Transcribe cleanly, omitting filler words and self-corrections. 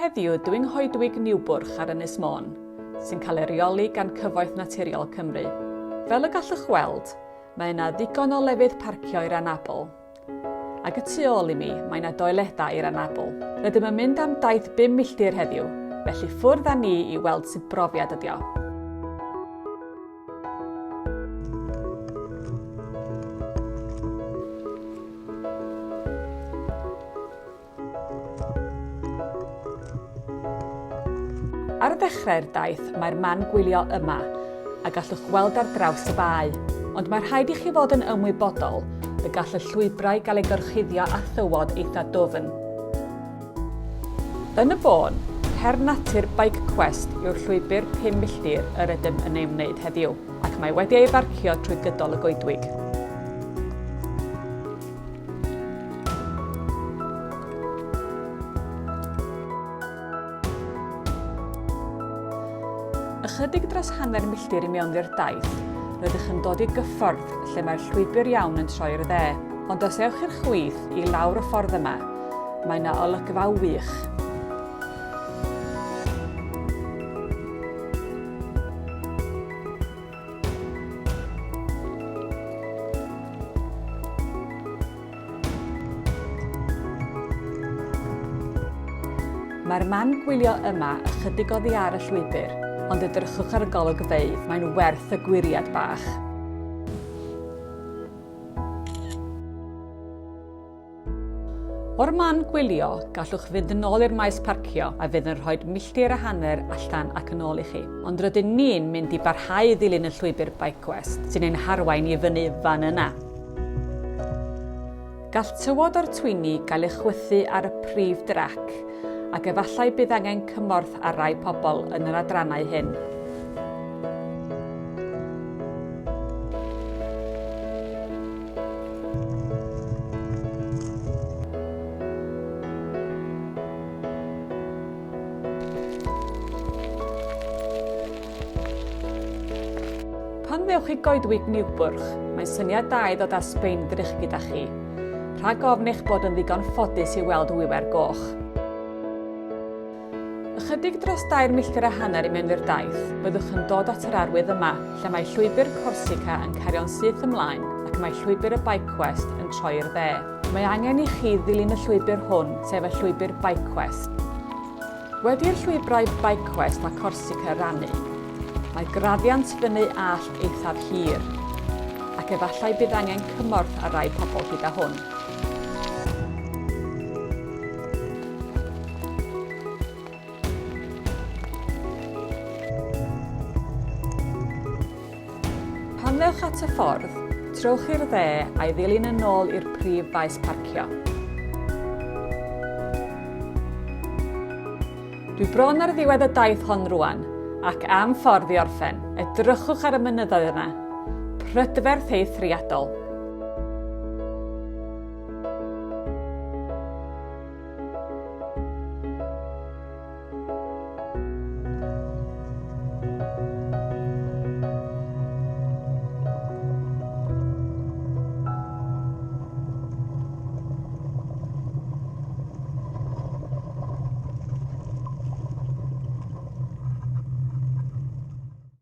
Heddiw dwi'n Choedwig Niwbwrch ar Ynys Môn, sy'n cael ei reoli gan Cyfoeth Naturiol Cymru. Fel y gallwch weld, mae yna ddigon o lefydd parcio i'r anabl. Ac y tu ôl i mi, mae yna doiledau i'r anabl. Rydym yn mynd am daith 5 milltir heddiw, felly ffwrdd â ni i weld sut brofiad ydi o. Ar ddechrau'r daith, mae'r man gwylio yma, a gallwch weld ar draws y bae, ond mae rhaid i chi fod yn ymwybodol y gall y llwybrau gael ei gorchuddio â thywod eitha dwfn. Yn y bôn, cer Natur Bikequest yw'r llwybr 5 milltir yr ydym yn ei wneud heddiw, ac mae wedi ei farcio trwy gydol y goedwig. Ychydig dros hanner milltir i mewn i'r daith, rydych yn dod i gyffordd lle mae'r llwybr iawn yn troi i'r dde. Ond os ewch i'r chwith i lawr y ffordd yma, mae yna olygfa wych. Mae'r man gwylio yma ychydig oddi ar y llwybr, ond edrychwch ar y golygfeydd, mae'n werth y gwiriad bach. O'r man gwylio, gallwch fynd yn ôl i'r maes parcio a fydd yn rhoi milltir a hanner allan ac yn ôl i chi. Ond rydyn ni'n mynd i barhau ddilyn y llwybr Bikequest, sy'n ein harwain i fyny fan yna. Gall tywod o'r twyni gael ei chwythu ar y prif drac, ac efallai bydd angen cymorth ar rai pobl yn yr adrannau hyn. Pan ddewch i Coedwig Niwbwrch, mae'n syniad da i ddod â sbeindrych gyda chi. Rhag ofn eich bod yn ddigon ffodus i weld wiwer goch. Ychydig dros 2 milltir a hanner i mewn i'r daith, byddwch yn dod at yr arwydd yma, lle mae llwybr Corsica yn cario'n syth ymlaen ac mae llwybr y Bikequest yn troi i'r dde. Mae angen i chi ddilyn y llwybr hwn, sef y llwybr Bikequest. Wedi'r llwybrau Bikequest a Corsica rannu, mae graddiant fyny allt eithaf hir, ac efallai bydd angen cymorth ar rai pobl gyda hwn. Pan ddewch at y ffordd, trowch i'r dde a'i ddilyn yn ôl i'r prif faes parcio. Dwi bron ar ddiwedd y daith hon rwan, ac am ffordd i orffen, edrychwch ar y mynyddoedd yna. Prydferth eithriadol.